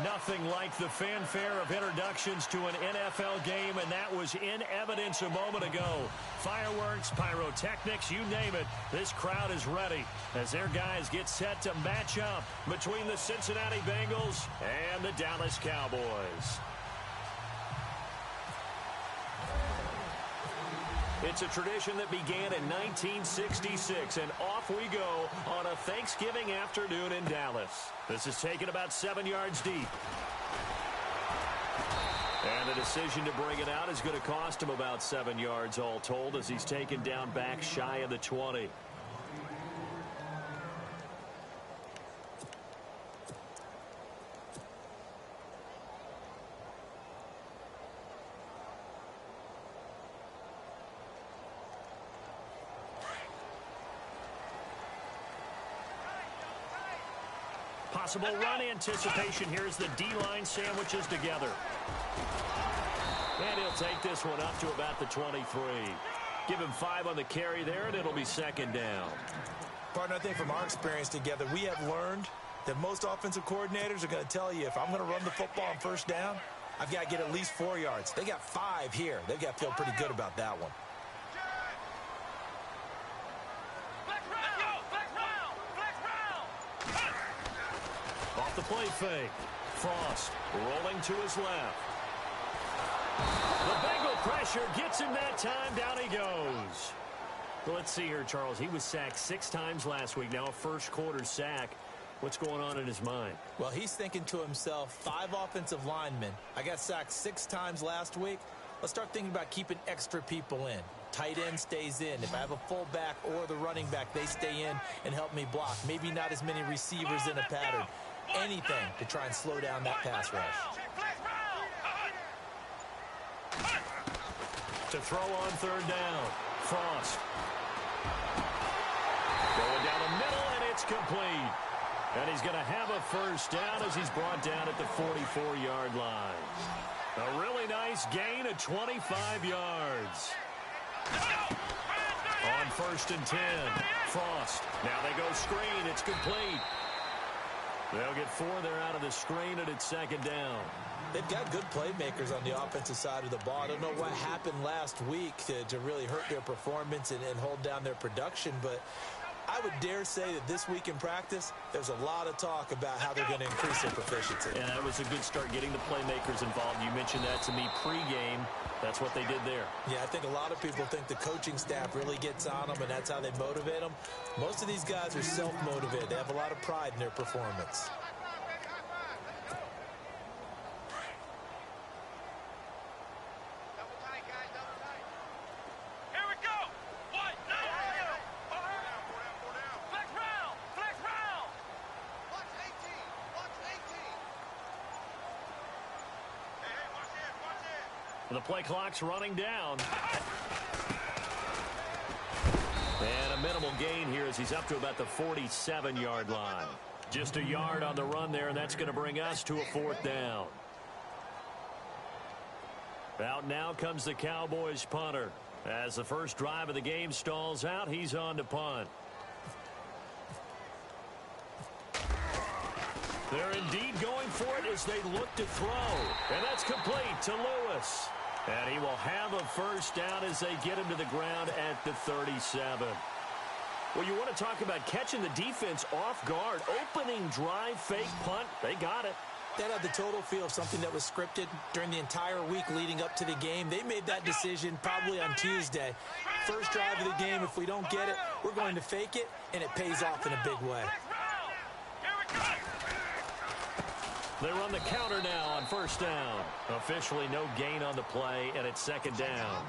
Nothing like the fanfare of introductions to an NFL game, and that was in evidence a moment ago. Fireworks, pyrotechnics, you name it. This crowd is ready as their guys get set to match up between the Cincinnati Bengals and the Dallas Cowboys. It's a tradition that began in 1966, and off we go on a Thanksgiving afternoon in Dallas. This is taken about 7 yards deep. And the decision to bring it out is going to cost him about 7 yards all told as he's taken down back shy of the 20. Possible run anticipation here as the D-line sandwiches together. And he'll take this one up to about the 23. Give him 5 on the carry there, and it'll be second down. Partner, I think from our experience together, we have learned that most offensive coordinators are going to tell you, if I'm going to run the football on first down, I've got to get at least 4 yards. They got 5 here. They've got to feel pretty good about that one. Off the play fake. Frost rolling to his left. The Bengal pressure gets him that time. Down he goes. Well, let's see here, Charles. He was sacked 6 times last week. Now a first-quarter sack. What's going on in his mind? Well, he's thinking to himself, 5 offensive linemen. I got sacked 6 times last week. Let's start thinking about keeping extra people in. Tight end stays in. If I have a fullback or the running back, they stay in and help me block. Maybe not as many receivers in a pattern. Anything to try and slow down that pass rush. To throw on third down. Frost. Going down the middle, and it's complete. And he's going to have a first down as he's brought down at the 44-yard line. A really nice gain of 25 yards. On first and 10. Frost. Now they go screen. It's complete. They'll get 4 there out of the screen, and it's second down. They've got good playmakers on the offensive side of the ball. I don't know what happened last week to really hurt their performance and hold down their production, but I would dare say that this week in practice, there's a lot of talk about how they're going to increase their proficiency. And that was a good start getting the playmakers involved. You mentioned that to me pregame. That's what they did there. Yeah, I think a lot of people think the coaching staff really gets on them, and that's how they motivate them. Most of these guys are self-motivated. They have a lot of pride in their performance. The play clock's running down. And a minimal gain here as he's up to about the 47-yard line. Just a yard on the run there, and that's going to bring us to a 4th down. Out now comes the Cowboys punter. As the first drive of the game stalls out, he's on to punt. They're indeed going for it as they look to throw. And that's complete to Lewis. And he will have a first down as they get him to the ground at the 37. Well, you want to talk about catching the defense off guard. Opening drive, fake punt. They got it. That had the total feel of something that was scripted during the entire week leading up to the game. They made that decision probably on Tuesday. First drive of the game, if we don't get it, we're going to fake it, and it pays off in a big way. They run the counter now on first down. Officially no gain on the play, and it's second down.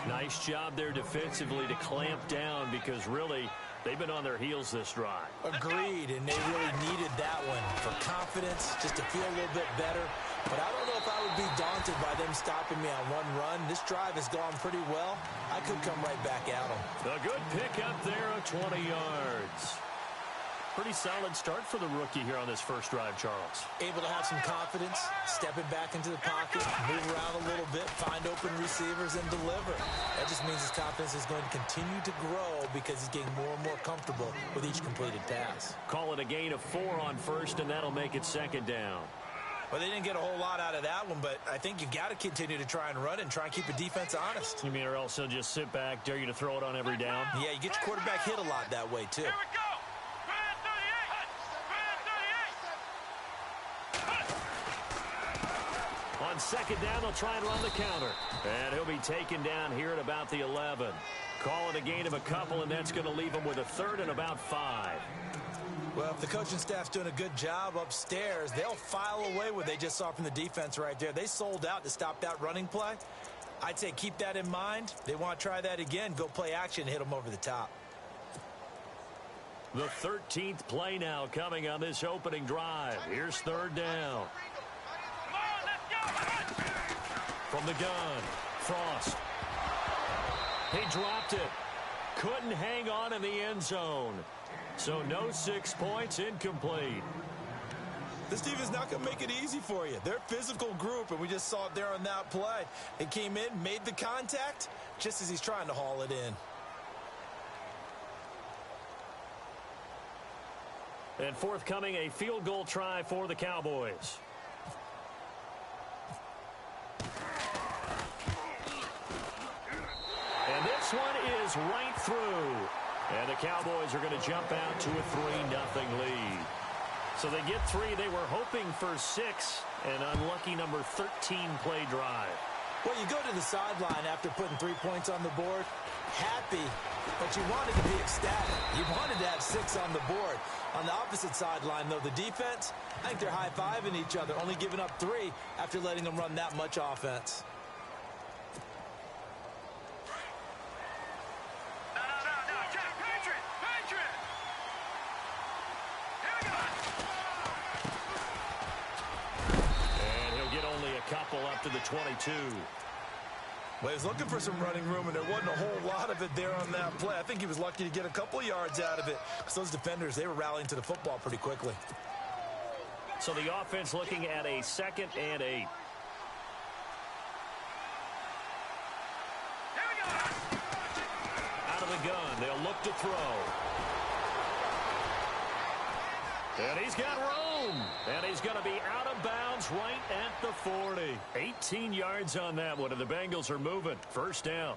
Nice job there defensively to clamp down because really they've been on their heels this drive. Agreed, and they really needed that one for confidence, just to feel a little bit better. But I don't know if I would be daunted by them stopping me on one run. This drive has gone pretty well. I could come right back at them. A good pickup there of 20 yards. pretty solid start for the rookie here on this first drive, Charles. Able to have some confidence, stepping back into the pocket, move around a little bit, find open receivers, and deliver. That just means his confidence is going to continue to grow because he's getting more and more comfortable with each completed pass. Call it a gain of 4 on first, and that'll make it second down. Well, they didn't get a whole lot out of that one, but I think you got to continue to try and run and try and keep the defense honest. You mean or else he'll just sit back, dare you to throw it on every down? Yeah, you get your quarterback hit a lot that way, too. Here we go. On second down, they'll try and run the counter. And he'll be taken down here at about the 11. Call it a gain of a couple, and that's going to leave him with a third and about 5. Well, if the coaching staff's doing a good job upstairs, they'll file away what they just saw from the defense right there. They sold out to stop that running play. I'd say keep that in mind. They want to try that again. Go play action and hit them over the top. The 13th play now coming on this opening drive. Here's third down. From the gun, Frost. He dropped it. Couldn't hang on in the end zone. So no 6 points, incomplete. This team is not going to make it easy for you. They're a physical group, and we just saw it there on that play. It came in, made the contact, just as he's trying to haul it in. And forthcoming, a field goal try for the Cowboys. And this one is right through. And the Cowboys are going to jump out to a 3-0 lead. So they get 3. They were hoping for 6. An unlucky number 13 play drive. Well, you go to the sideline after putting 3 points on the board, happy, but you wanted to be ecstatic. You wanted to have 6 on the board. On the opposite sideline, though, the defense, I think they're high-fiving each other, only giving up 3 after letting them run that much offense. Up to the 22. Well, he was looking for some running room, and there wasn't a whole lot of it there on that play. I think he was lucky to get a couple yards out of it, because those defenders, they were rallying to the football pretty quickly. So the offense looking at a 2nd and 8. Out of the gun, they'll look to throw. And he's got room. And he's going to be out of bounds right at the 40. 18 yards on that one, and the Bengals are moving. First down.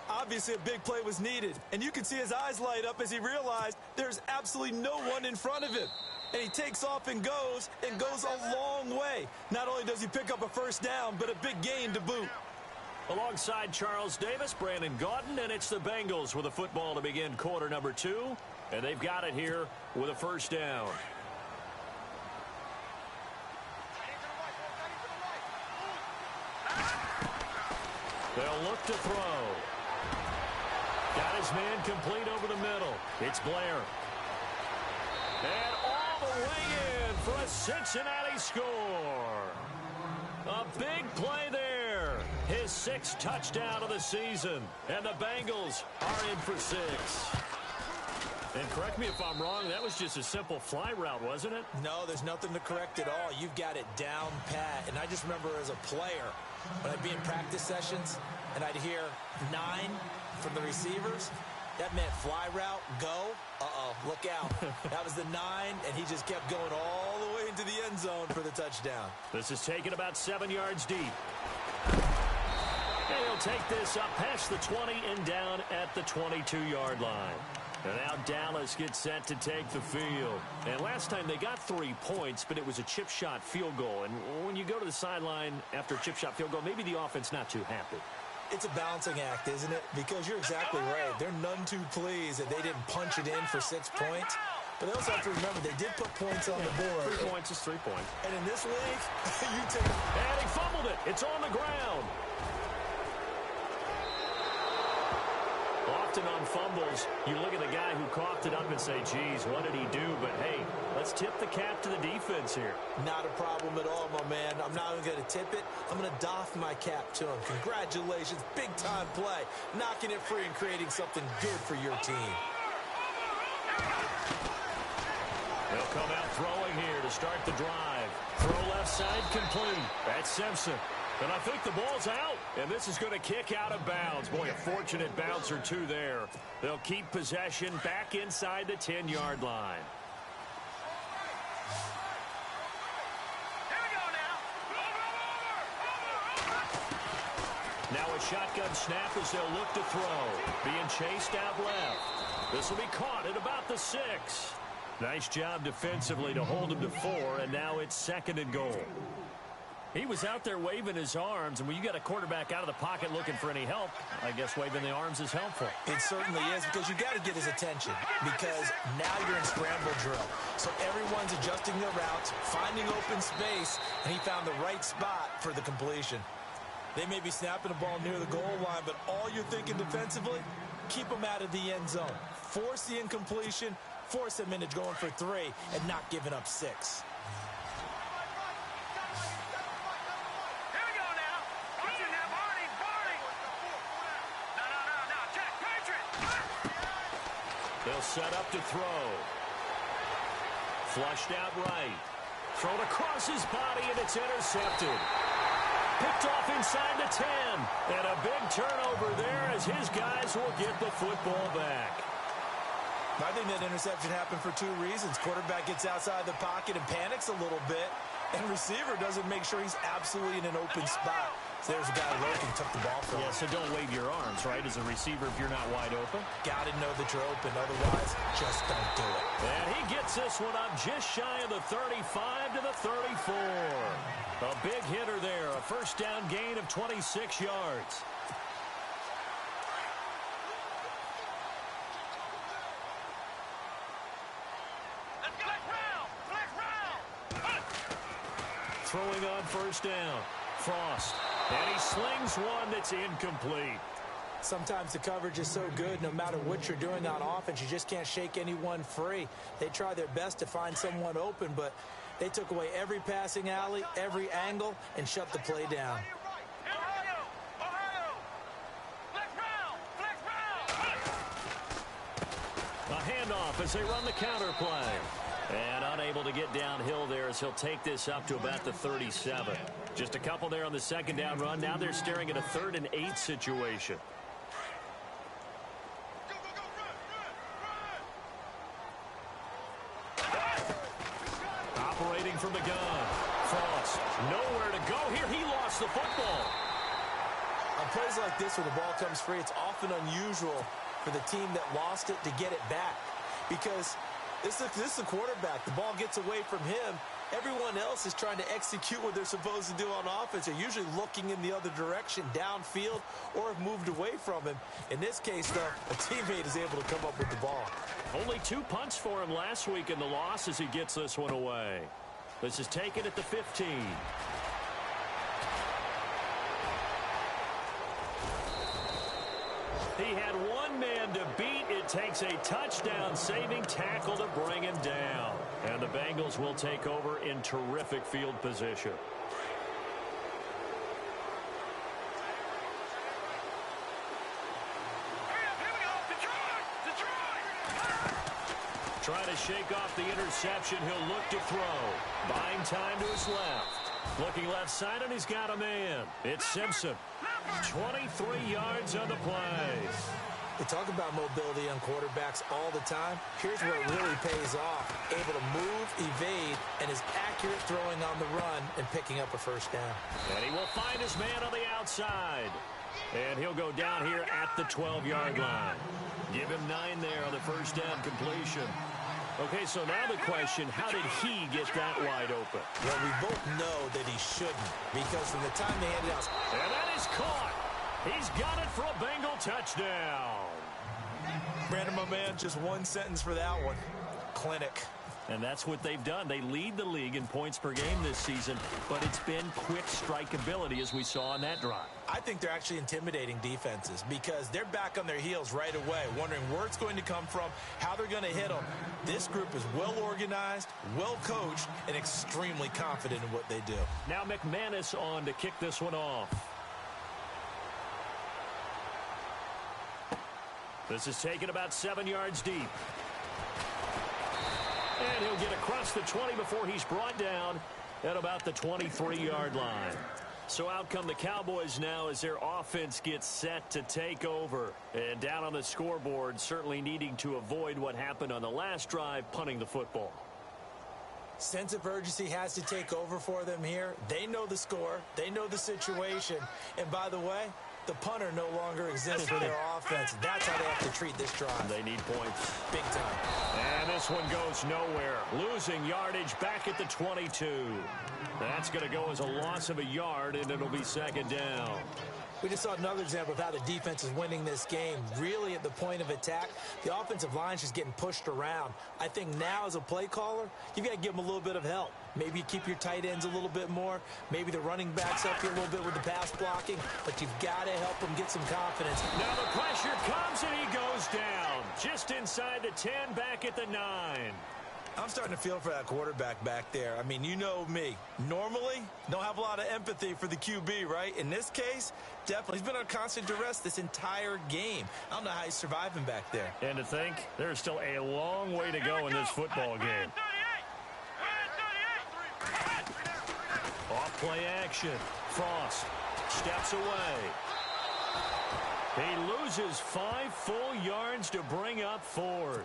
Obviously, a big play was needed, and you can see his eyes light up as he realized there's absolutely no one in front of him. And he takes off and goes a long way. Not only does he pick up a first down, but a big gain to boot. Alongside Charles Davis, Brandon Gaudin, and it's the Bengals with a football to begin quarter number 2. And they've got it here with a first down. They'll look to throw. Got his man complete over the middle. It's Blair. And all the way in for a Cincinnati score. A big play there. His 6th touchdown of the season. And the Bengals are in for 6. And correct me if I'm wrong, that was just a simple fly route, wasn't it? No, there's nothing to correct at all. You've got it down pat. And I just remember as a player, when I'd be in practice sessions and I'd hear 9 from the receivers, that meant fly route, go, look out. That was the 9, and he just kept going all the way into the end zone for the touchdown. This is taken about 7 yards deep. And he'll take this up past the 20 and down at the 22-yard line. And now Dallas gets set to take the field. And last time they got 3 points, but it was a chip shot field goal. And when you go to the sideline after a chip shot field goal, maybe the offense not too happy. It's a balancing act, isn't it? Because you're exactly right. They're none too pleased that they didn't punch it in for 6 points. But they also have to remember they did put points on the board. 3 points is 3 points. And in this league, you take it. And he fumbled it. It's on the ground. Often on fumbles, you look at the guy who coughed it up and say, geez, what did he do? But, hey, let's tip the cap to the defense here. Not a problem at all, my man. I'm not even going to tip it. I'm going to doff my cap to him. Congratulations. Big-time play. Knocking it free and creating something good for your team. They'll come out throwing here to start the drive. Throw left side complete. That's Simpson. And I think the ball's out, and this is going to kick out of bounds. Boy, a fortunate bounce or two there. They'll keep possession back inside the 10-yard line. Now a shotgun snap as they'll look to throw. Being chased out left. This will be caught at about the 6. Nice job defensively to hold him to 4, and now it's 2nd and goal. He was out there waving his arms, and when you got a quarterback out of the pocket looking for any help, I guess waving the arms is helpful. It certainly is, because you got to get his attention, because now you're in scramble drill. So everyone's adjusting their routes, finding open space, and he found the right spot for the completion. They may be snapping the ball near the goal line, but all you're thinking defensively, keep them out of the end zone. Force the incompletion, force them into going for 3, and not giving up 6. They'll set up to throw. Flushed out right. Thrown across his body, and it's intercepted. Picked off inside the 10. And a big turnover there as his guys will get the football back. I think that interception happened for 2 reasons. Quarterback gets outside the pocket and panics a little bit, and receiver doesn't make sure he's absolutely in an open spot. So there's a guy lurking, took the ball from him. Yeah, so don't wave your arms, right, as a receiver if you're not wide open. Got to know that you're open. Otherwise, just don't do it. And he gets this one up just shy of the 35 to the 34. A big hitter there, a first down gain of 26 yards. Throwing on first down. Frost. And he slings one that's incomplete. Sometimes the coverage is so good, no matter what you're doing on offense, you just can't shake anyone free. They try their best to find someone open, but they took away every passing alley, every angle, and shut the play down. A handoff as they run the counter play. And unable to get downhill there as he'll take this up to about the 37. Just a couple there on the second down run. Now they're staring at a 3rd and 8 situation. Operating from the gun. Frost. Nowhere to go here. He lost the football. On plays like this where the ball comes free, it's often unusual for the team that lost it to get it back. Because this is the quarterback. The ball gets away from him. Everyone else is trying to execute what they're supposed to do on offense. They're usually looking in the other direction, downfield, or have moved away from him. In this case, though, a teammate is able to come up with the ball. Only 2 punts for him last week in the loss as he gets this one away. This is taken at the 15. He had one man to beat. It takes a touchdown-saving tackle to bring him down. And the Bengals will take over in terrific field position. Trying to shake off the interception. He'll look to throw. Buying time to his left. Looking left side, and he's got a man. It's Simpson. 23 yards on the play. We talk about mobility on quarterbacks all the time. Here's where it really pays off. Able to move, evade, and is accurate throwing on the run and picking up a first down. And he will find his man on the outside. And he'll go down here at the 12-yard line. Give him 9 there on the first down completion. Okay, so now the question, how did he get that wide open? Well, we both know that he shouldn't, because from the time they handed out... And that is caught. He's got it for a Bengal touchdown. Brandon, my man, just one sentence for that one. Clinic. And that's what they've done. They lead the league in points per game this season, but it's been quick strikeability as we saw on that drive. I think they're actually intimidating defenses because they're back on their heels right away, wondering where it's going to come from, how they're going to hit them. This group is well organized, well coached, and extremely confident in what they do. Now McManus on to kick this one off. This is taken about 7 yards deep. And he'll get across the 20 before he's brought down at about the 23-yard line. So out come the Cowboys now as their offense gets set to take over. And down on the scoreboard, certainly needing to avoid what happened on the last drive, punting the football. Sense of urgency has to take over for them here. They know the score. They know the situation. And by the way, the punter no longer exists for their offense. That's how they have to treat this drive. They need points. Big time. And this one goes nowhere. Losing yardage back at the 22. That's going to go as a loss of a yard, and it'll be second down. We just saw another example of how the defense is winning this game. Really at the point of attack, the offensive line is just getting pushed around. I think now as a play caller, you've got to give them a little bit of help. Maybe you keep your tight ends a little bit more. Maybe the running backs help you a little bit with the pass blocking. But you've got to help them get some confidence. Now the pressure comes and he goes down. Just inside the 10, back at the 9. I'm starting to feel for that quarterback back there. I mean, you know me. Normally, don't have a lot of empathy for the QB, right? In this case, definitely. He's been on constant duress this entire game. I don't know how he's surviving back there. And to think, there's still a long way to go in this football game. Off play action. Frost steps away. He loses 5 full yards to bring up 4th.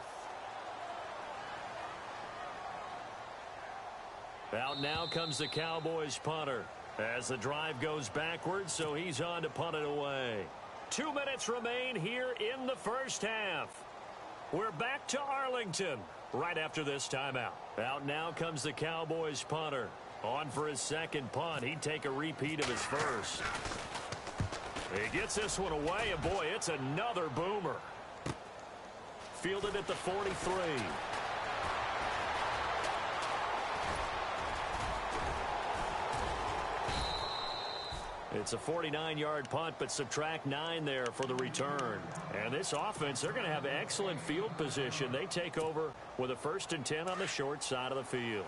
Out now comes the Cowboys punter as the drive goes backwards, so he's on to punt it away. 2 minutes remain here in the first half. We're back to Arlington right after this timeout. Out now comes the Cowboys punter. On for his second punt. He'd take a repeat of his first. He gets this one away, and boy, it's another boomer. Fielded at the 43. It's a 49-yard punt, but subtract 9 there for the return. And this offense, they're going to have excellent field position. They take over with a 1st and 10 on the short side of the field.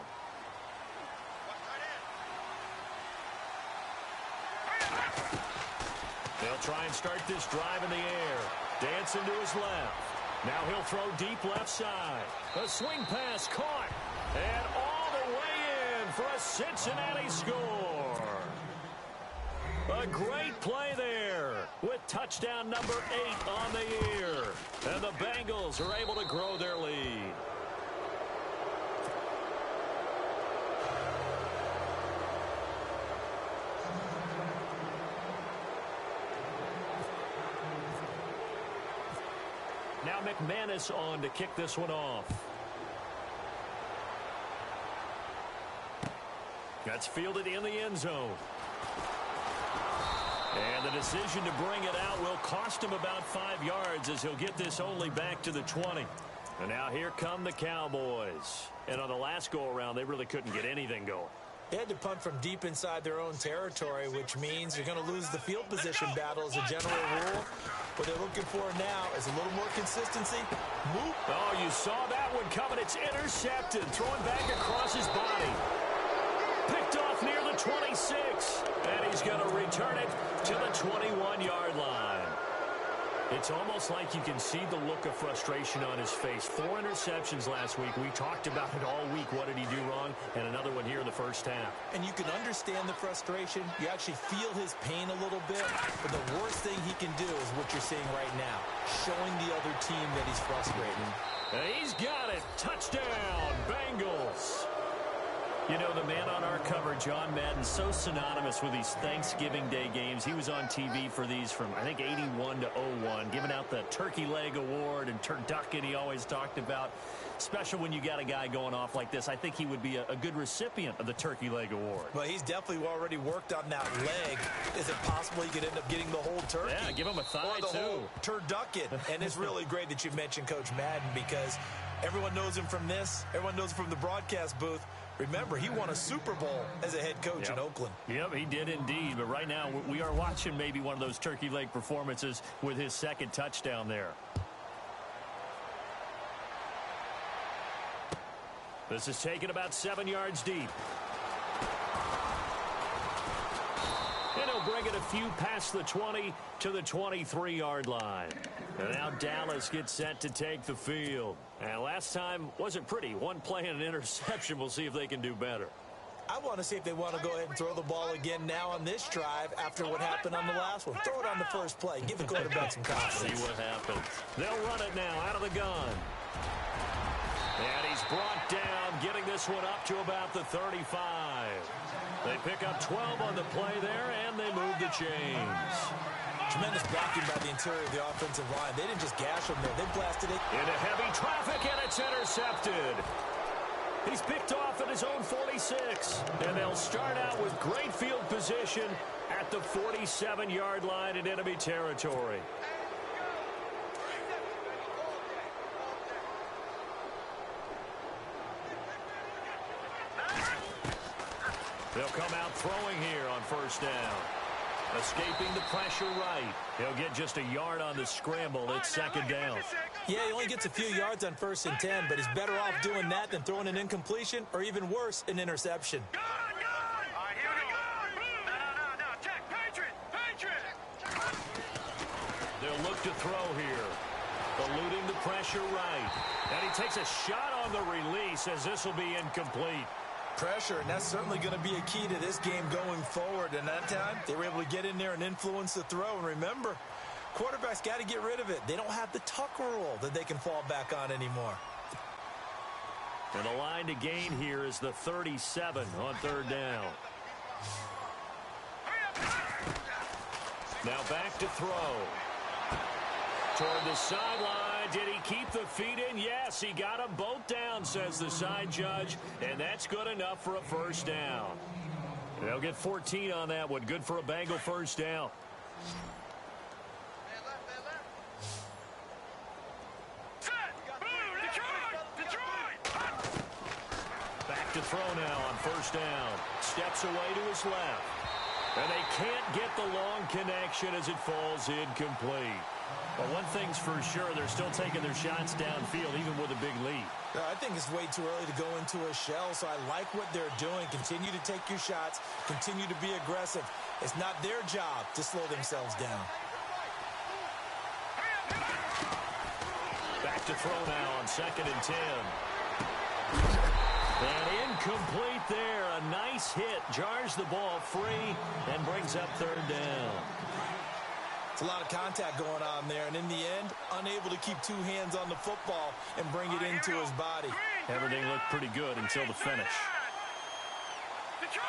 They'll try and start this drive in the air. Dancing to his left. Now he'll throw deep left side. A swing pass caught. And all the way in for a Cincinnati score. A great play there with touchdown number 8 on the year. And the Bengals are able to grow their lead. Now McManus on to kick this one off. That's fielded in the end zone. And the decision to bring it out will cost him about 5 yards as he'll get this only back to the 20. And now here come the Cowboys. And on the last go-around, they really couldn't get anything going. They had to punt from deep inside their own territory, which means you're going to lose the field position battle as a general rule. What they're looking for now is a little more consistency. Move. Oh, you saw that one coming. It's intercepted. Throwing back across his body. Picked off near the 26. And he's going to return it to the 21-yard line. It's almost like you can see the look of frustration on his face. 4 interceptions last week. We talked about it all week. What did he do wrong? And another one here in the first half. And you can understand the frustration. You actually feel his pain a little bit. But the worst thing he can do is what you're seeing right now. Showing the other team that he's frustrated. And he's got it. Touchdown, Bengals. You know, the man on our cover, John Madden, so synonymous with these Thanksgiving Day games. He was on TV for these from, I think, 81 to 01, giving out the Turkey Leg Award and turducken he always talked about. Special when you got a guy going off like this. I think he would be a good recipient of the Turkey Leg Award. Well, he's definitely already worked on that leg. Is it possible he could end up getting the whole turkey? Yeah, give him a thigh, or the too. Whole turducken. And it's really great that you mentioned Coach Madden because everyone knows him from this. Everyone knows him from the broadcast booth. Remember, he won a Super Bowl as a head coach in Oakland. Yep, he did indeed. But right now, we are watching maybe one of those turkey leg performances with his second touchdown there. This is taken about 7 yards deep. And he'll bring it a few past the 20 to the 23-yard line. And now Dallas gets set to take the field. And last time wasn't pretty. One play and an interception. We'll see if they can do better. I want to see if they want to go ahead and throw the ball again now on this drive after what happened on the last one. Throw it on the first play. Give the quarterback some confidence. See what happens. They'll run it now out of the gun. And he's brought down, getting this one up to about the 35. They pick up 12 on the play there, and they move the chains. Tremendous blocking by the interior of the offensive line. They didn't just gash him there. They blasted it into heavy traffic, and it's intercepted. He's picked off at his own 46, and they'll start out with great field position at the 47-yard line in enemy territory. They'll come out throwing here on first down. Escaping the pressure right. He'll get just a yard on the scramble. It's second down. Yeah, he only gets a few yards on 1st and 10, but he's better off doing that than throwing an incompletion or even worse, an interception. All right, here we go. No. Check. Patriot. They'll look to throw here. Eluding the pressure right. And he takes a shot on the release as this will be incomplete. Pressure, and that's certainly going to be a key to this game going forward. And that time, they were able to get in there and influence the throw. And remember, quarterbacks got to get rid of it. They don't have the tuck rule that they can fall back on anymore. And the line to gain here is the 37 on third down. Now back to throw. Toward the sideline. Did he keep the feet in? Yes, he got them both down, says the side judge. And that's good enough for a first down. They'll get 14 on that one. Good for a Bengal first down. Back to throw now on first down. Steps away to his left. And they can't get the long connection as it falls incomplete. Well, one thing's for sure, they're still taking their shots downfield, even with a big lead. I think it's way too early to go into a shell, so I like what they're doing. Continue to take your shots. Continue to be aggressive. It's not their job to slow themselves down. Back to throw now on 2nd and 10. And incomplete there. A nice hit. Jars the ball free and brings up third down. It's a lot of contact going on there, and in the end, unable to keep two hands on the football and bring it into his body. Everything looked pretty good until the finish. Detroit!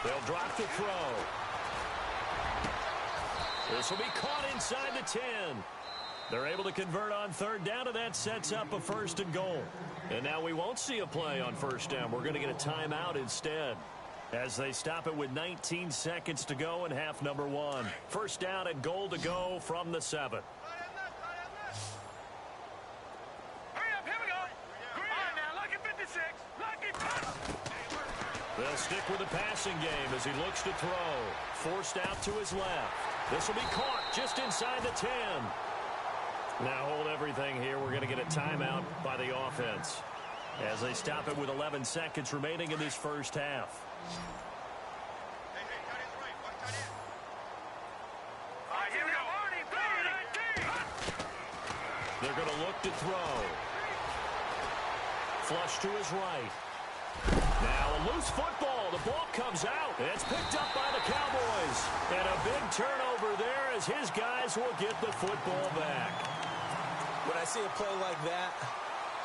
They'll drop the throw. This will be caught inside the 10. They're able to convert on third down, and that sets up a 1st and goal. And now we won't see a play on first down. We're going to get a timeout instead, as they stop it with 19 seconds to go in half number 1. First down and goal to go from the 7. Hurry up, here we go. All right, now, lucky 56. Lucky. They'll stick with the passing game as he looks to throw. Forced out to his left. This will be caught just inside the 10. Now hold everything here. We're going to get a timeout by the offense as they stop it with 11 seconds remaining in this first half. They're going to look to throw. Flush to his right. Now a loose football. The ball comes out. It's picked up by the Cowboys. And a big turnover there as his guys will get the football back. When I see a play like that,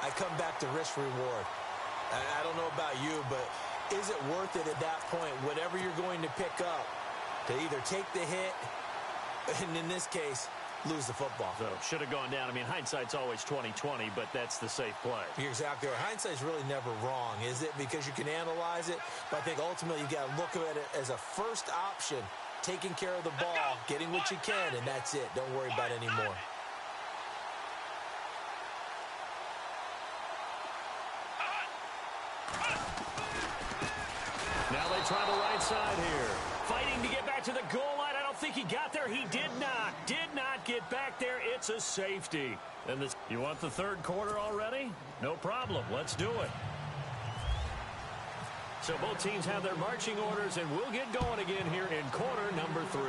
I come back to risk-reward. I don't know about you, but is it worth it at that point, whatever you're going to pick up, to either take the hit, and in this case, lose the football? So should have gone down. I mean, hindsight's always 20/20, but that's the safe play. You're exactly right. Hindsight's really never wrong, is it? Because you can analyze it, but I think ultimately you got to look at it as a first option, taking care of the ball, getting what you can, and that's it. Don't worry about it anymore. Now they try the right side here. Fighting to get back to the goal line. I don't think he got there. He did not. Did not get back there. It's a safety. And this, you want the third quarter already? No problem. Let's do it. So both teams have their marching orders, and we'll get going again here in quarter number 3.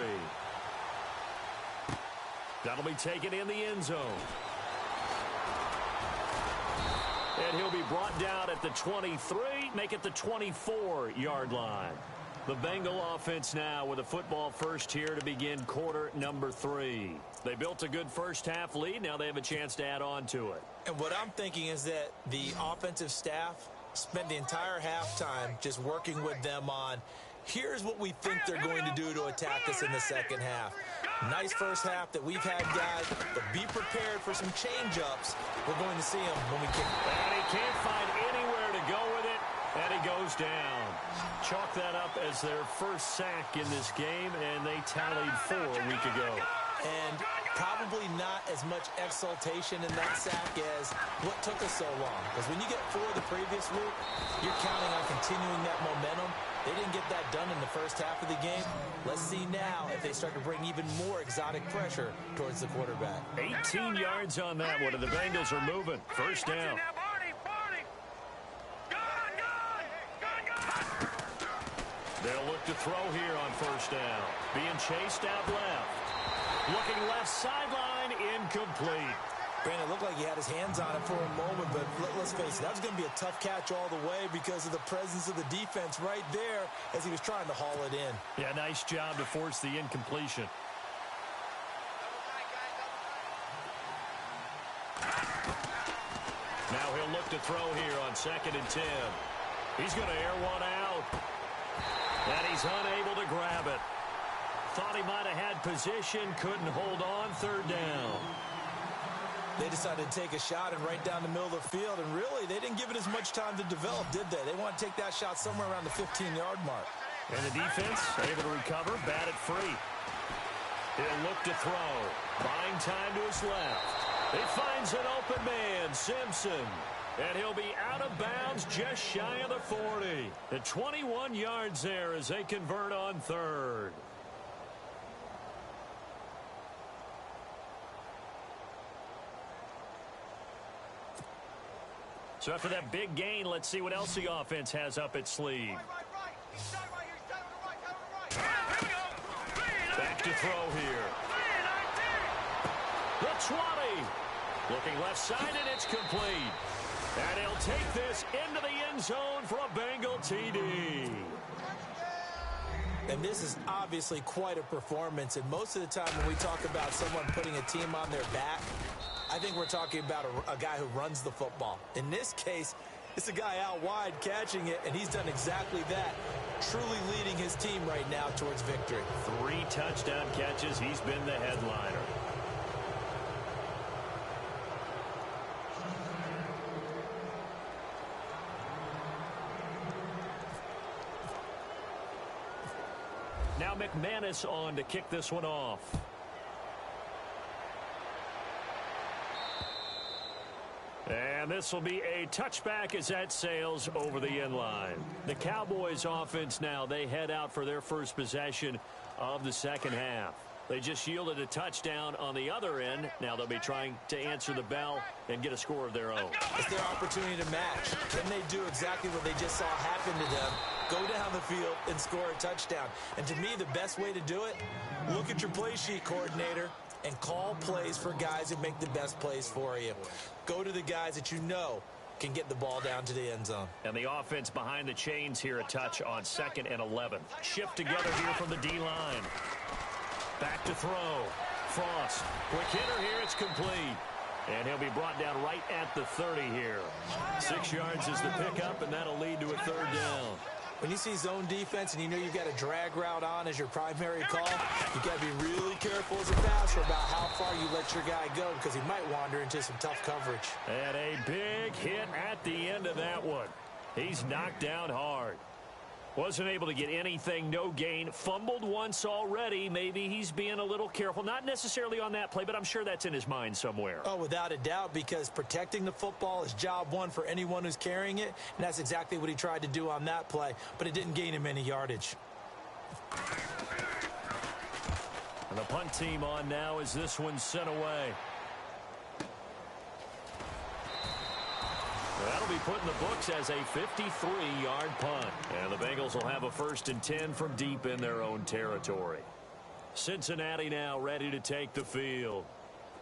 That'll be taken in the end zone. And he'll be brought down at the 23, make it the 24-yard line. The Bengal offense now with a football first here to begin quarter number 3. They built a good first-half lead. Now they have a chance to add on to it. And what I'm thinking is that the offensive staff spent the entire halftime just working with them on, here's what we think they're going to do to attack us in the second half. Nice first half that we've had, guys, but be prepared for some change-ups. We're going to see them when we kick. And he can't find anywhere to go with it, and he goes down. Chalk that up as their first sack in this game, and they tallied 4 a week ago. And probably not as much exultation in that sack as what took us so long. Because when you get 4 the previous week, you're counting on continuing that momentum. They didn't get that done in the first half of the game. Let's see now if they start to bring even more exotic pressure towards the quarterback. 18 yards on that one, and the Bengals are moving. First down. They'll look to throw here on first down. Being chased out left. Looking left sideline, incomplete. Brandon, it looked like he had his hands on it for a moment, but let's face it, that was going to be a tough catch all the way because of the presence of the defense right there as he was trying to haul it in. Yeah, nice job to force the incompletion. Now he'll look to throw here on 2nd and 10. He's going to air one out. And he's unable to grab it. Thought he might have had position, couldn't hold on, 3rd down. They decided to take a shot and right down the middle of the field, and really, they didn't give it as much time to develop, did they? They want to take that shot somewhere around the 15-yard mark. And the defense able to recover, bat it free. He'll look to throw. Buying time to his left. He finds an open man, Simpson. And he'll be out of bounds just shy of the 40. The 21 yards there as they convert on 3rd. So after that big gain, let's see what else the offense has up its sleeve. Back to throw here. The 20. Looking left side, and it's complete. And he'll take this into the end zone for a Bengal TD. And this is obviously quite a performance. And most of the time when we talk about someone putting a team on their back, I think we're talking about a guy who runs the football. In this case, it's a guy out wide catching it, and he's done exactly that, truly leading his team right now towards victory. 3 touchdown catches. He's been the headliner. Now McManus on to kick this one off. And this will be a touchback as that sails over the end line. The Cowboys offense now, they head out for their first possession of the second half. They just yielded a touchdown on the other end. Now they'll be trying to answer the bell and get a score of their own. It's their opportunity to match. Can they do exactly what they just saw happen to them? Go down the field and score a touchdown. And to me, the best way to do it, look at your play sheet coordinator and call plays for guys who make the best plays for you. Go to the guys that you know can get the ball down to the end zone. And the offense behind the chains here, a touch on 2nd and 11. Shift together here from the D-line. Back to throw. Frost. Quick hitter here. It's complete. And he'll be brought down right at the 30 here. 6 yards is the pickup, and that'll lead to a 3rd down. When you see zone defense and you know you've got a drag route on as your primary call, you've got to be really careful as a passer about how far you let your guy go because he might wander into some tough coverage. And a big hit at the end of that one. He's knocked down hard. Wasn't able to get anything, no gain. Fumbled once already. Maybe he's being a little careful. Not necessarily on that play, but I'm sure that's in his mind somewhere. Oh, without a doubt, because protecting the football is job one for anyone who's carrying it, and that's exactly what he tried to do on that play, but it didn't gain him any yardage. And the punt team on now as this one's sent away. That'll be put in the books as a 53-yard punt. And the Bengals will have a 1st and 10 from deep in their own territory. Cincinnati now ready to take the field.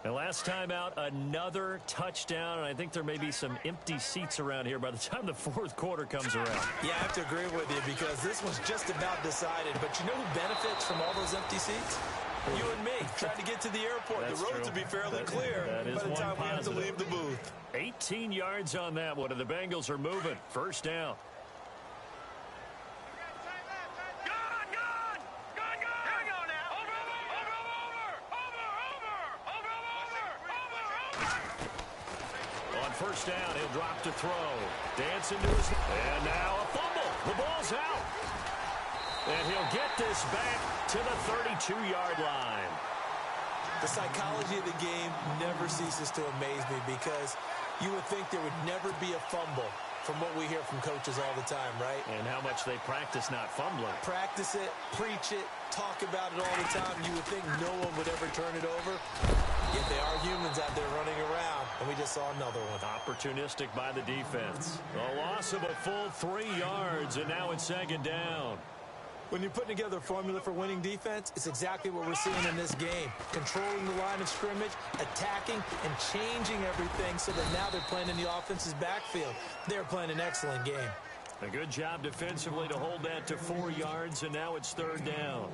And last time out, another touchdown, and I think there may be some empty seats around here by the time the 4th quarter comes around. Yeah, I have to agree with you because this one's just about decided. But you know who benefits from all those empty seats? You and me, trying to get to the airport. That's the road true. to be fairly clear by the time we have to leave the booth. 18 yards on that one, and the Bengals are moving. 1st down. On 1st down, he'll drop to throw. Dance into his... And now a fumble. The ball's out. And he'll get this back to the 32-yard line. The psychology of the game never ceases to amaze me because you would think there would never be a fumble from what we hear from coaches all the time, right? And how much they practice not fumbling. Practice it, preach it, talk about it all the time. You would think no one would ever turn it over. Yet they are humans out there running around, and we just saw another one. Opportunistic by the defense. A loss of a full 3 yards, and now it's 2nd down. When you're putting together a formula for winning defense, it's exactly what we're seeing in this game. Controlling the line of scrimmage, attacking, and changing everything so that now they're playing in the offense's backfield. They're playing an excellent game. A good job defensively to hold that to 4 yards, and now it's 3rd down.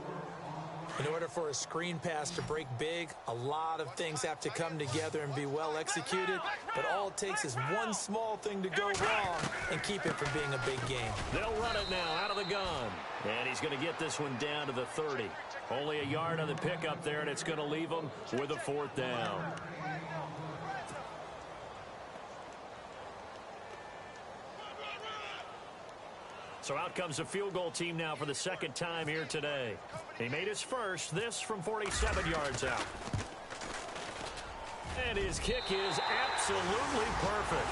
In order for a screen pass to break big, a lot of things have to come together and be well executed. But all it takes is one small thing to go wrong and keep it from being a big game. They'll run it now out of the gun. And he's going to get this one down to the 30. Only a yard on the pickup there, and it's going to leave him with a 4th down. So out comes the field goal team now for the 2nd time here today. He made his first, this from 47 yards out. And his kick is absolutely perfect.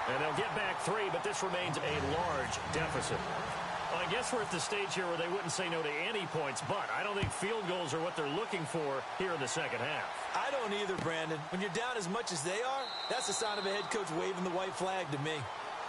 And they'll get back 3, but this remains a large deficit. Well, I guess we're at the stage here where they wouldn't say no to any points, but I don't think field goals are what they're looking for here in the 2nd half. I don't either, Brandon. When you're down as much as they are, that's the sign of a head coach waving the white flag to me.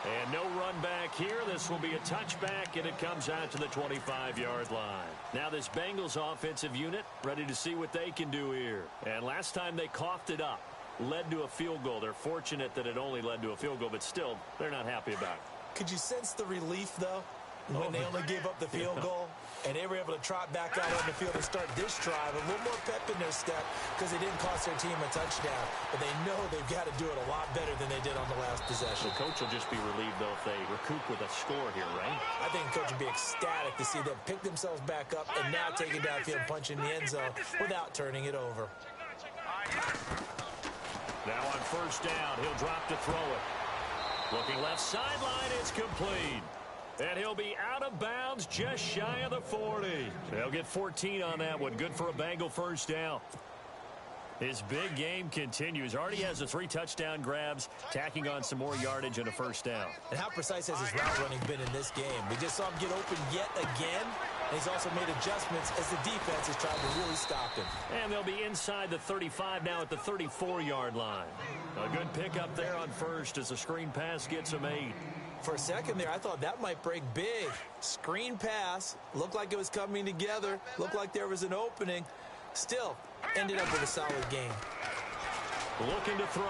And no run back here. This will be a touchback, and it comes out to the 25-yard line. Now this Bengals offensive unit ready to see what they can do here. And last time they coughed it up, led to a field goal. They're fortunate that it only led to a field goal, but still, they're not happy about it. Could you sense the relief, though, when they only gave up the field goal? And they were able to trot back out on the field and start this drive. A little more pep in their step because it didn't cost their team a touchdown. But they know they've got to do it a lot better than they did on the last possession. The coach will just be relieved, though, if they recoup with a score here, right? I think the coach would be ecstatic to see them pick themselves back up and now take it downfield, punch in the end zone without turning it over. Now on 1st down, he'll drop to throw it. Looking left sideline, it's complete. And he'll be out of bounds just shy of the 40. They'll get 14 on that one. Good for a Bengal 1st down. His big game continues. Already has the 3 touchdown grabs, tacking on some more yardage and a 1st down. And how precise has his route running been in this game? We just saw him get open yet again. And he's also made adjustments as the defense has tried to really stop him. And they'll be inside the 35 now at the 34-yard line. A good pickup there on 1st as the screen pass gets him 8. For a second there, I thought that might break big. Screen pass. Looked like it was coming together. Looked like there was an opening. Still, ended up with a solid game. Looking to throw.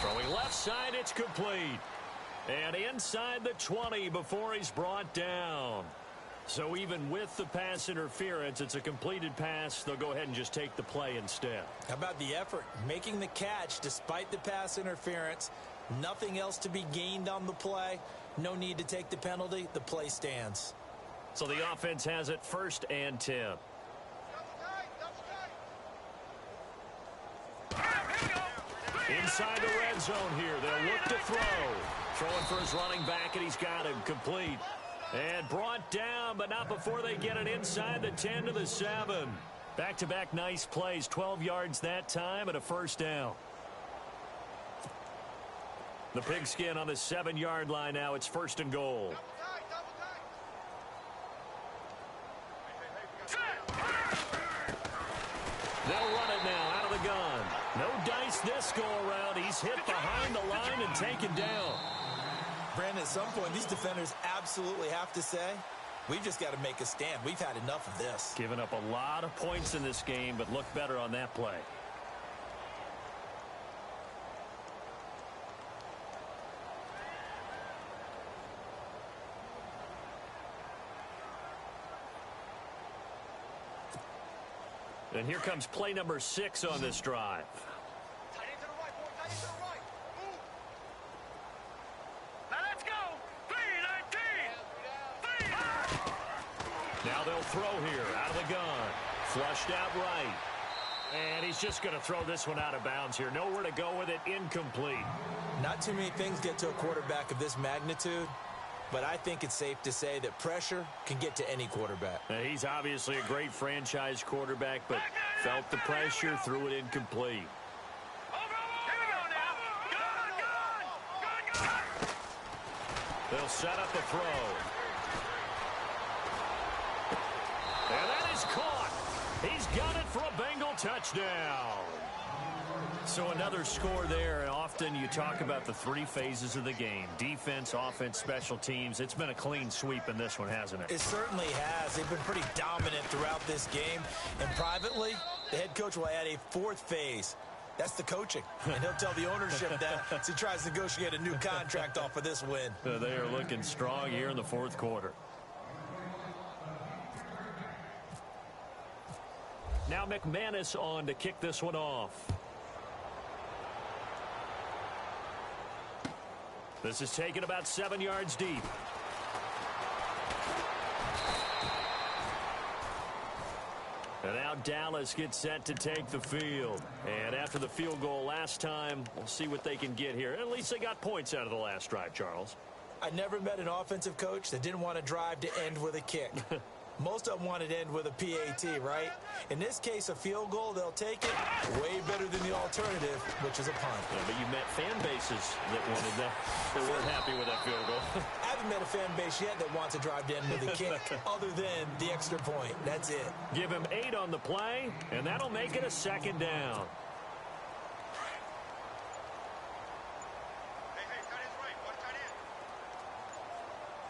Throwing left side, it's complete. And inside the 20 before he's brought down. So even with the pass interference, it's a completed pass. They'll go ahead and just take the play instead. How about the effort? Making the catch despite the pass interference. Nothing else to be gained on the play. No need to take the penalty. The play stands. So the offense has it 1st and 10. Inside the red zone here. They'll look to throw. Throwing for his running back, and he's got him complete. And brought down, but not before they get it inside the 10 to the 7. Back-to-back nice plays. 12 yards that time and a 1st down. The pigskin on the 7-yard line now. It's 1st and goal. They'll run it now out of the gun. No dice missed this go-around. He's hit behind the line and taken down. Brandon, at some point, these defenders absolutely have to say, we've just got to make a stand. We've had enough of this. Giving up a lot of points in this game, but look better on that play. And here comes play number 6 on this drive. Tight end to the right, boy. Tight end to the right. Move. Now let's go. 3-19. Now they'll throw here out of the gun. Flushed out right. And he's just going to throw this one out of bounds here. Nowhere to go with it. Incomplete. Not too many things get to a quarterback of this magnitude, but I think it's safe to say that pressure can get to any quarterback. Now, he's obviously a great franchise quarterback, but felt the pressure, threw it incomplete. Here we go now. Gun. They'll set up the throw. And that is caught. He's got it for a Bengal touchdown. So another score there, and often you talk about the 3 phases of the game. Defense, offense, special teams. It's been a clean sweep in this one, hasn't it? It certainly has. They've been pretty dominant throughout this game. And privately, the head coach will add a 4th phase. That's the coaching. And he'll tell the ownership that as he tries to negotiate a new contract off of this win. They are looking strong here in the 4th quarter. Now McManus on to kick this one off. This is taken about 7 yards deep. And now Dallas gets set to take the field. And after the field goal last time, we'll see what they can get here. At least they got points out of the last drive, Charles. I never met an offensive coach that didn't want to drive to end with a kick. Most of them wanted to end with a PAT, right? In this case, a field goal, they'll take it way better than the alternative, which is a punt. Yeah, but you met fan bases that wanted that. They weren't happy with that field goal. I haven't met a fan base yet that wants to drive to end with a kick other than the extra point. That's it. Give him 8 on the play, and that'll make it a 2nd down. Hey, tight end's right. Watch tight end.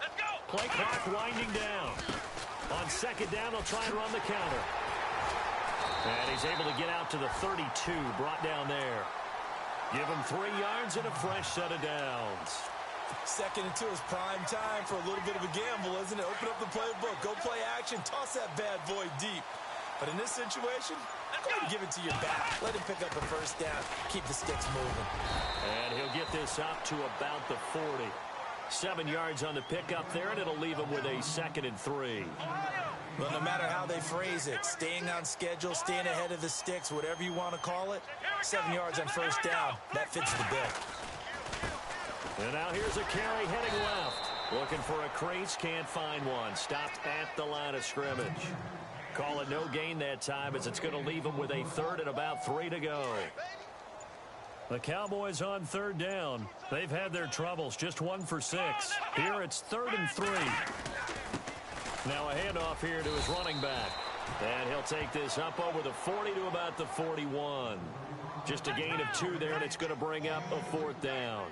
Let's go. Play clock winding down. On 2nd down, they'll try and run the counter. And he's able to get out to the 32, brought down there. Give him 3 yards and a fresh set of downs. 2nd and 2 is prime time for a little bit of a gamble, isn't it? Open up the playbook, go play action, toss that bad boy deep. But in this situation, go ahead and give it to your back. Let him pick up a 1st down, keep the sticks moving. And he'll get this up to about the 40. 7 yards on the pickup there, and it'll leave him with a 2nd and 3. Well, no matter how they phrase it, staying on schedule, staying ahead of the sticks, whatever you want to call it, 7 yards on 1st down, that fits the bill. And now here's a carry heading left. Looking for a crease, can't find one. Stopped at the line of scrimmage. Call it no gain that time as it's going to leave him with a 3rd and about 3 to go. The Cowboys on 3rd down. They've had their troubles, just 1 for 6. Here it's 3rd and 3. Now a handoff here to his running back. And he'll take this up over the 40 to about the 41. Just a gain of 2 there, and it's going to bring up a 4th down.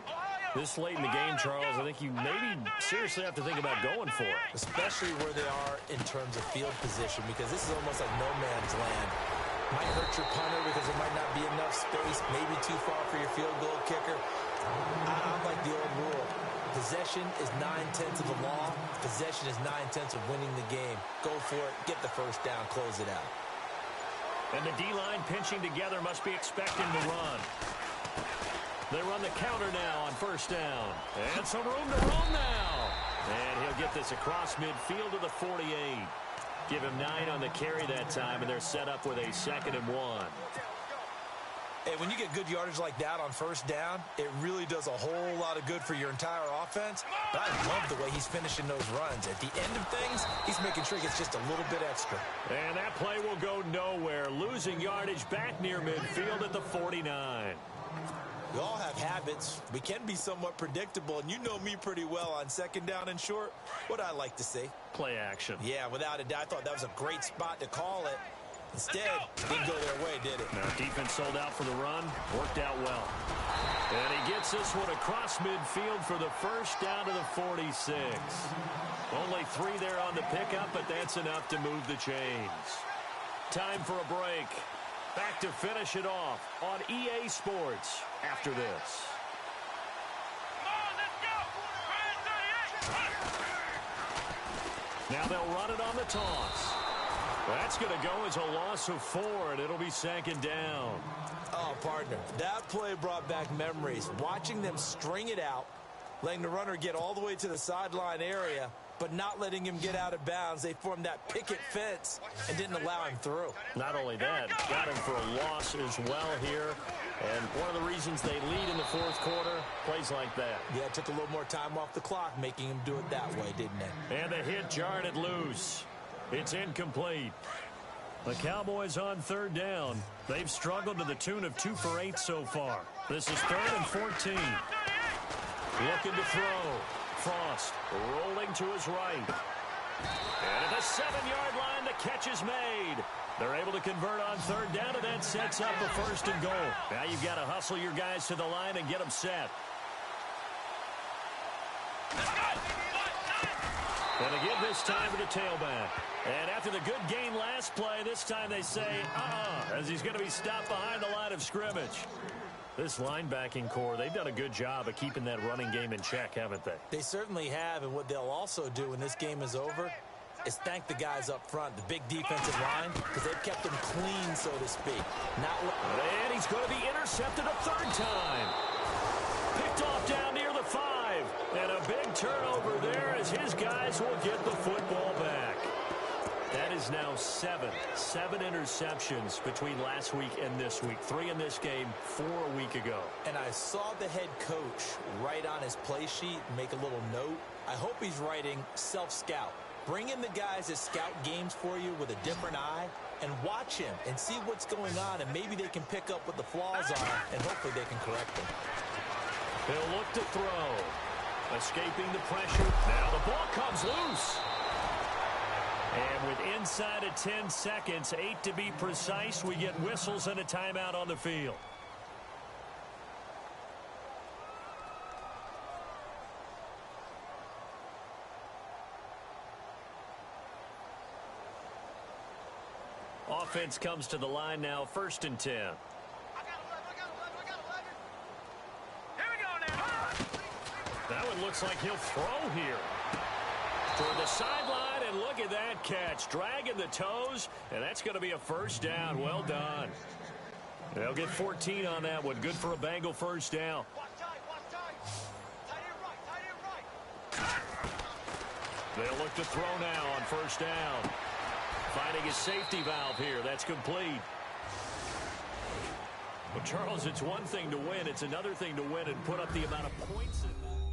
This late in the game, Charles, I think you maybe seriously have to think about going for it. Especially where they are in terms of field position, because this is almost like no man's land. Might hurt your punter because there might not be enough space, maybe too far for your field goal kicker. I like the old rule. Possession is 9/10 of the law. Possession is 9/10 of winning the game. Go for it, get the 1st down, close it out. And the D-line pinching together must be expecting the run. They run the counter now on 1st down. And some room to run now. And he'll get this across midfield to the 48. Give him 9 on the carry that time, and they're set up with a 2nd and 1. Hey, when you get good yardage like that on 1st down, it really does a whole lot of good for your entire offense. But I love the way he's finishing those runs. At the end of things, he's making sure he gets just a little bit extra. And that play will go nowhere. Losing yardage back near midfield at the 49. We all have habits. We can be somewhat predictable, and you know me pretty well on 2nd down and short. What I like to see. Play action. Yeah, without a doubt. I thought that was a great spot to call it. Instead, didn't go their way, did it? Now, defense sold out for the run. Worked out well. And he gets this one across midfield for the first down to the 46. Only 3 there on the pickup, but that's enough to move the chains. Time for a break. Back to finish it off on EA Sports after this. Now they'll run it on the toss. That's going to go as a loss of 4, and it'll be 2nd down. Oh, partner, that play brought back memories. Watching them string it out, letting the runner get all the way to the sideline area, but not letting him get out of bounds. They formed that picket fence and didn't allow him through. Not only that, got him for a loss as well here. And one of the reasons they lead in the 4th quarter, plays like that. Yeah, it took a little more time off the clock, making him do it that way, didn't it? And the hit jarred it loose. It's incomplete. The Cowboys on 3rd down. They've struggled to the tune of 2 for 8 so far. This is 3rd and 14. Looking to throw. Frost rolling to his right. And at the 7-yard line, the catch is made. They're able to convert on 3rd down, and that sets up a 1st and goal. Now you've got to hustle your guys to the line and get them set. And again this time for the tailback. And after the good gain last play, this time they say, as he's going to be stopped behind the line of scrimmage. This linebacking core, they've done a good job of keeping that running game in check, haven't they? They certainly have, and what they'll also do when this game is over is thank the guys up front, the big defensive line, because they've kept them clean, so to speak. And he's going to be intercepted a 3rd time. Picked off down near the 5. And a big turnover there as his guys will get the football back. That is now 7 interceptions between last week and this week. 3 in this game, 4 a week ago. And I saw the head coach write on his play sheet, make a little note. I hope he's writing self-scout. Bring in the guys that scout games for you with a different eye and watch him and see what's going on, and maybe they can pick up what the flaws are, and hopefully they can correct them. He'll look to throw. Escaping the pressure. Now the ball comes loose. And with inside of 10 seconds, 8 to be precise, we get whistles and a timeout on the field. Offense comes to the line now, 1st and 10. That one looks like he'll throw here. Toward the sideline, and look at that catch. Dragging the toes, and that's going to be a 1st down. Well done. They'll get 14 on that one. Good for a Bengal 1st down. They'll look to throw now on 1st down. Finding a safety valve here. That's complete. Well, Charles, it's one thing to win. It's another thing to win and put up the amount of points in that.